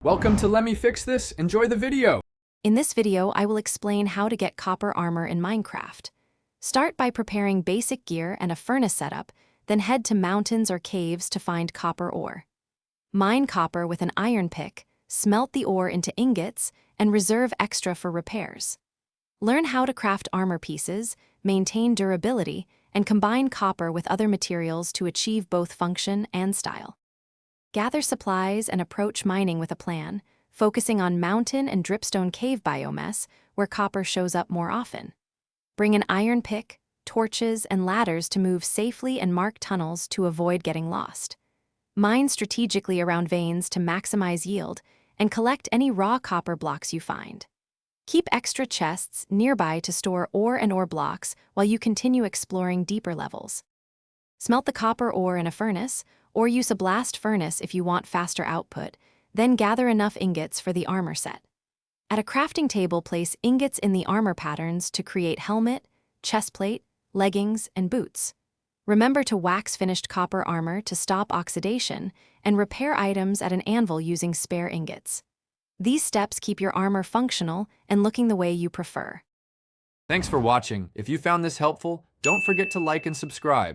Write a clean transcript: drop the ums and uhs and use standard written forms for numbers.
Welcome to Let Me Fix This. Enjoy the video. In this video, I will explain how to get copper armor in Minecraft. Start by preparing basic gear and a furnace setup, then head to mountains or caves to find copper ore. Mine copper with an iron pick, smelt the ore into ingots, and reserve extra for repairs. Learn how to craft armor pieces, maintain durability, and combine copper with other materials to achieve both function and style. Gather supplies and approach mining with a plan, focusing on mountain and dripstone cave biomass where copper shows up more often. Bring an iron pick, torches, and ladders to move safely and mark tunnels to avoid getting lost. Mine strategically around veins to maximize yield, and collect any raw copper blocks you find. Keep extra chests nearby to store ore and ore blocks while you continue exploring deeper levels. Smelt the copper ore in a furnace, or use a blast furnace if you want faster output, then gather enough ingots for the armor set. At a crafting table, place ingots in the armor patterns to create helmet, chestplate, leggings, and boots. Remember to wax finished copper armor to stop oxidation and repair items at an anvil using spare ingots. These steps keep your armor functional and looking the way you prefer. Thanks for watching. If you found this helpful, don't forget to like and subscribe.